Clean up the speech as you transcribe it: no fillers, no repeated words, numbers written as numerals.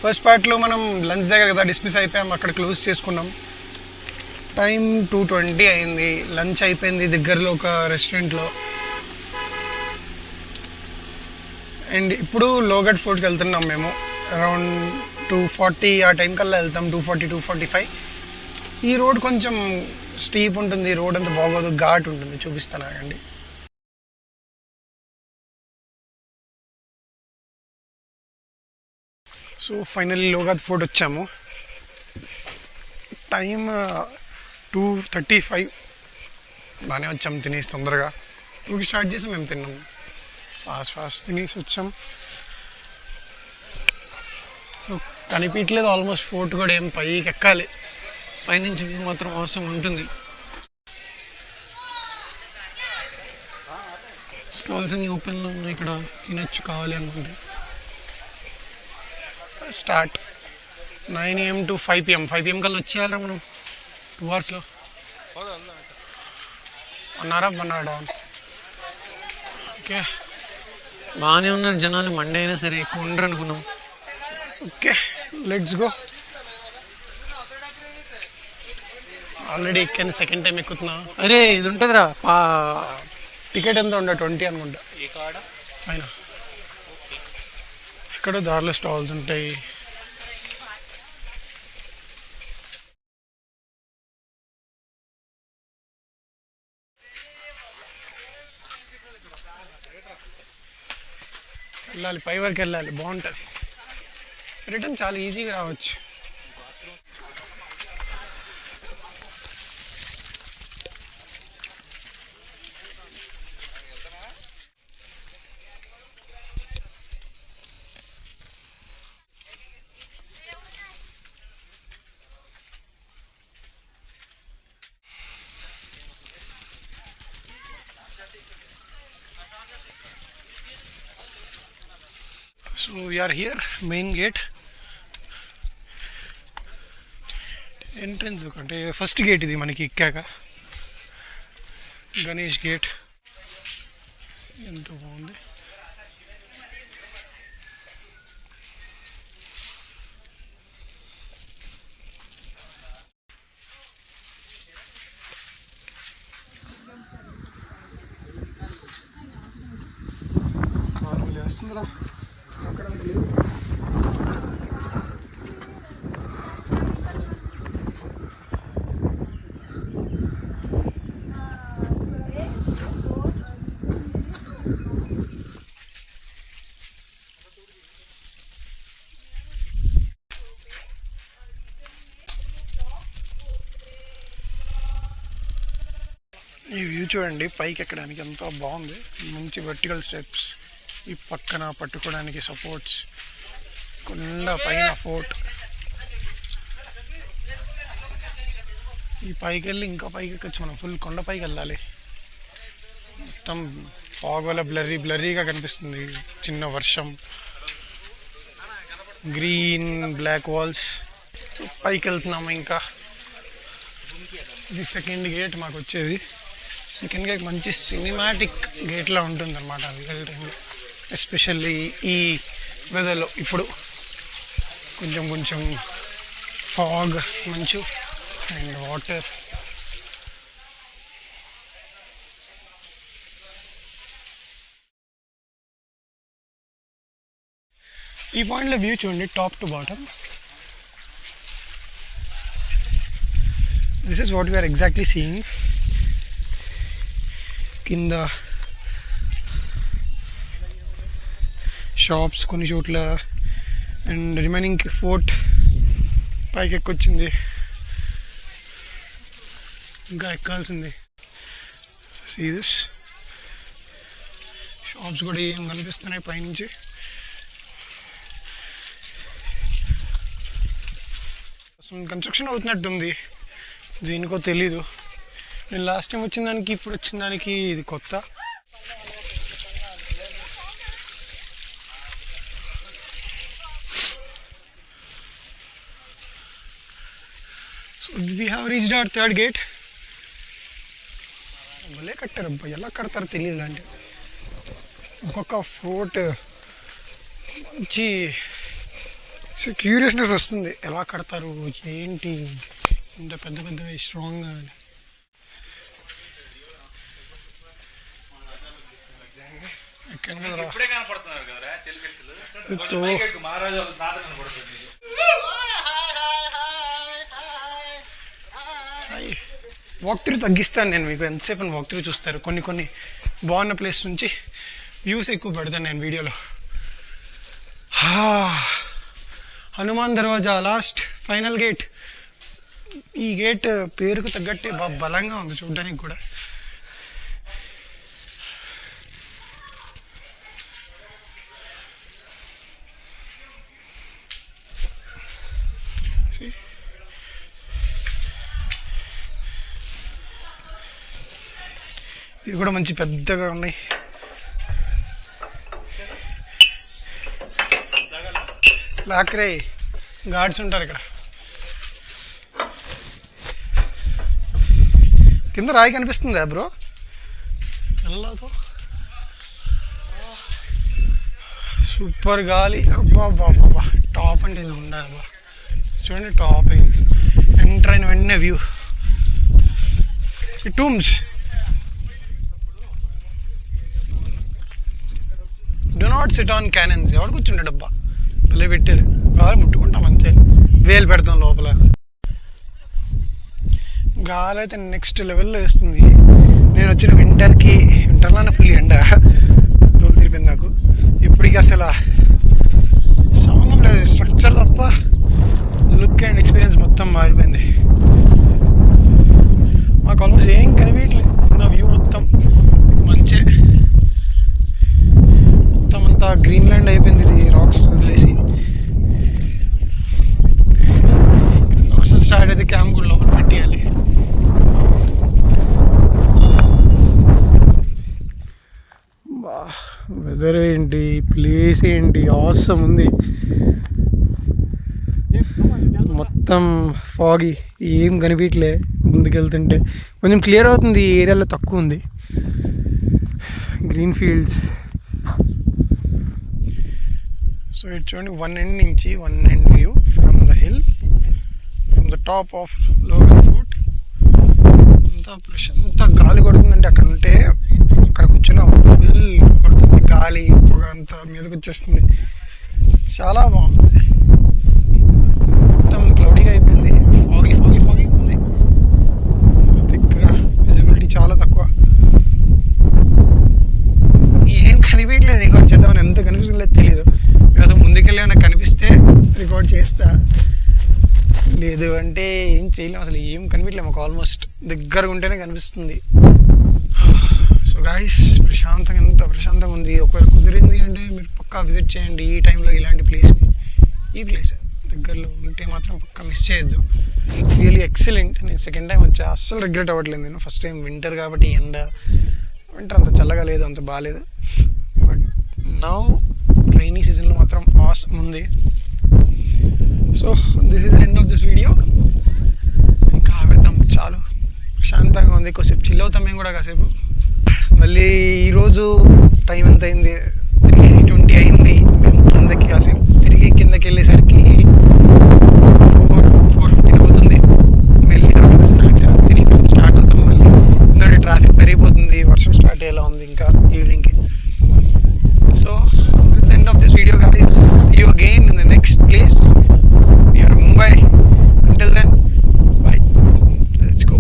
First పార్ట్లో మనం lunch దగ్గర కదా డిస్మిస్ అయిపోయాం, అక్కడ క్లోజ్ చేసుకున్నాం. టైం 2:20 అయింది. లంచ్ అయిపోయింది దగ్గరలో ఒక రెస్టారెంట్లో. అండ్ ఇప్పుడు లోగడ్ ఫోర్ట్కి వెళ్తున్నాం మేము. అరౌండ్ 2:40 ఆ టైం కల్లా వెళ్తాం. 2:40, 2:45. ఈ రోడ్ కొంచెం స్టీప్ ఉంటుంది, రోడ్ అంతా బాగోదు, ఘాట్ ఉంటుంది. చూపిస్తాను ఆగండి. సో ఫైనల్లీ లోగడ్ ఫోర్ట్ వచ్చాము. టైం 2:35. బాగానే వచ్చాం, తినేసి తొందరగా 2కి స్టార్ట్ చేసి మేము తిన్నాము. ఫాస్ట్ తినేసి వచ్చాం. సో కనిపించలేదు ఆల్మోస్ట్ ఫోర్ట్ కూడా. ఏం పైకి ఎక్కాలి, పైనుంచి మాత్రం అవసరం ఉంటుంది. స్టాల్స్ అన్ని ఓపెన్లో ఉన్నాయి, ఇక్కడ తినచ్చు కావాలి అనుకుంటే. Start 9 AM to 5 PM. 5 PM కల్లా వచ్చేయాలరా మనం. 2 అవర్స్లో 1 hour. ఓకే, బాగానే ఉన్నారు జనాలు. మండే అయినా సరే ఎక్కువ ఉండరు అనుకున్నాం. Okay, let's go. ఆల్రెడీ ఎక్కాను, సెకండ్ టైం ఎక్కుతున్నా. అరే ఇది ఉంటుందిరా, టికెట్ ఎంత ఉండే 20 అనుకుంటా. అయినా ఇక్కడ దారిలో స్టాల్స్ ఉంటాయి. వెళ్ళాలి, పై వరకు వెళ్ళాలి, బాగుంటుంది. రిటర్న్ చాలా ఈజీగా రావచ్చు. So we are here, main gate. Entrance అంటే ఫస్ట్ గేట్ ఇది మనకి ఎక్కాక. గణేష్ గేట్ ఎంతో బాగుంది. నార్మల్ వస్తుందిరా అక్కడ. ఈ వ్యూ చూడండి, పైకి ఎక్కడానికి ఎంతో బాగుంది. మంచి వర్టికల్ స్టెప్స్, ఈ పక్కన పట్టుకోవడానికి సపోర్ట్స్, కొండ పైన ఫోర్ట్. ఈ పైకి వెళ్ళి ఇంకా పైకి ఎక్కొచ్చు మనం. ఫుల్ కొండ పైకి వెళ్ళాలి. మొత్తం ఫాగ్ వల్ల బ్లర్రీగా కనిపిస్తుంది. చిన్న వర్షం, గ్రీన్ బ్లాక్ వాల్స్. పైకి వెళ్తున్నాము ఇంకా. ఇది సెకండ్ గేట్ మాకు వచ్చేది. సెకండ్ గేట్ మంచి సినిమాటిక్ గేట్లా ఉంటుంది అన్నమాట రియల్ టైంలో, ఎస్పెషల్లీ ఈ వెదర్లో. ఇప్పుడు కొంచెం ఫాగ్, మంచు అండ్ వాటర్. ఈ పాయింట్లో వ్యూ చూడండి, top to bottom. This is what we're exactly seeing. కింద షాప్స్ కొన్ని చోట్ల, అండ్ రిమైనింగ్ ఫోర్ట్ పైకి ఎక్కొచ్చింది, ఇంకా ఎక్కాల్సింది. సీ దిస్ షాప్స్ కూడా ఏం కనిపిస్తున్నాయి పైనుంచి. కన్స్ట్రక్షన్ అవుతున్నట్టుంది, దీనికో తెలీదు. నేను లాస్ట్ టైం వచ్చిన దానికి ఇప్పుడు వచ్చిన దానికి ఇది కొత్త. So we have reached our third gate. భలే కట్టారు అబ్బా, ఎలా కడతారో తెలియదు. ఇలాంటి ఒక్కొక్క ఫోర్ట్ మంచి సో క్యూరియస్నెస్ వస్తుంది, ఎలా కడతారు ఏంటి ఇంత పెద్ద పెద్దగా స్ట్రాంగ్గా అని. వాక్ త్రూ తగ్గిస్తాను నేను మీకు, ఎంతసేపు వాక్ త్రూ చూస్తారు. కొన్ని కొన్ని బాగున్న ప్లేస్ నుంచి వ్యూస్ ఎక్కువ పెడతాను నేను వీడియోలో. హనుమాన్ దర్వాజా లాస్ట్ ఫైనల్ గేట్. ఈ గేట్ పేరుకు తగ్గట్టే బాగా బలంగా ఉంది చూడడానికి కూడా. ఇవి కూడా మంచి పెద్దగా ఉన్నాయి. లాక్రే గార్డ్స్ ఉంటారు ఇక్కడ. కింద రాయి కనిపిస్తుందా బ్రో? వెళ్ళతో సూపర్ గాలి. అబ్బా బాబా, టాప్ అంటే ఇది ఉండాలి అబ్బా. చూడండి టాప్ ఎంటర్ అయిన వెంటనే view. Tombs do not SIT on cannons. ఎవడు కూర్చుంటాడు అబ్బా, భలే పెట్టారు. గాలి ముట్టుకుంటాం అంతే, వేలు పెడతాం లోపల. గాలి అయితే నెక్స్ట్ లెవెల్లో వేస్తుంది. నేను వచ్చిన వింటర్లోనే ఫుల్ ఎండ తోలు తిరిపింది నాకు. ఇప్పటికి అసలు సంబంధం లేదు, స్ట్రక్చర్ తప్ప లుక్ అండ్ ఎక్స్పీరియన్స్ మొత్తం మారిపోయింది. మాకు ఆల్మోస్ట్ ఏం కనిపించట్లేదు. నా వ్యూ మొత్తం మంచి మొత్తం అంతా గ్రీన్ ల్యాండ్ అయిపోయింది. ఇది రాక్స్ వదిలేసి వర్షం స్టార్ట్ అయితే క్యాంప్ కూడా లోపల పెట్టేయాలి. వెదర్ ఏంటి, ప్లేస్ ఏంటి, ఆసమ్ ఉంది. మొత్తం ఫాగి, ఏం కనిపించలే. ముందుకెళ్తుంటే కొంచెం క్లియర్ అవుతుంది, ఈ ఏరియాలో తక్కువ ఉంది. Green fields. సో ఇటు చూడండి, వన్ ఎండ్ నుంచి one end view from the hill, from the top of local fort. అంతా గాలి కొడుతుందంటే అక్కడ ఉంటే, అక్కడ కూర్చున్నా ఫుల్ కొడుతుంది గాలి, పొగ అంతా మీదకి వచ్చేస్తుంది. చాలా బాగుంది. మొత్తం క్లౌడీగా అయిపోయింది, ఫాగీ ఫాగీ ఫాగీ ఉంది. థిక్గా విజిబిలిటీ చాలా తక్కువ, ఏం కనిపించలేదు. రికార్డ్ చేద్దామని ఎంత కనిపించలేదు తెలియదు. మీరు అసలు ముందుకెళ్ళి నాకు కనిపిస్తే రికార్డ్ చేస్తా, లేదు అంటే ఏం చేయలేము. అసలు ఏం కనిపించలేము, మాకు ఆల్మోస్ట్ దగ్గరగా ఉంటేనే కనిపిస్తుంది. సో గాయస్, ప్రశాంతంగా, ఎంత ప్రశాంతంగా ఉంది. ఒకవేళ కుదిరింది అంటే మీరు పక్కా విజిట్ చేయండి ఈ టైంలో ఇలాంటి ప్లేస్ని. ఈ ప్లేస్ దగ్గరలో ఉంటే మాత్రం పక్కా మిస్ చేయొద్దు. Really excellent. నేను సెకండ్ టైం వచ్చా, అస్సలు రిగ్రెట్ అవ్వట్లేదు. నేను ఫస్ట్ టైం వింటర్ కాబట్టి ఎండ, వింటర్ అంత చల్లగా లేదు, అంత బాగాలేదు. బట్ నౌ రైనీ సీజన్లో మాత్రం ఆసమ్ ఉంది. So this is end of this video. ఇంకా ఆవేద్దాం, చాలు ప్రశాంతంగా ఉంది. కాసేపు చిల్ అవుతాం మేము కూడా కాసేపు. మళ్ళీ ఈరోజు టైం ఎంత అయింది, 3:20 అయింది. మేము కిందకి కాసేపు తిరిగి కిందకి వెళ్ళేసరికి 4:15 అవుతుంది. వెళ్ళి అక్కడ స్నాక్స్ తిరిగి స్టార్ట్ అవుతాం మళ్ళీ. ఎందుకంటే ట్రాఫిక్ పెరిగిపోతుంది, వర్షం స్టార్ట్ అయ్యేలా ఉంది ఇంకా ఈవినింగ్కి. So this is end of this video guys. See you again in the next place near Mumbai. Until then, bye. Let's go.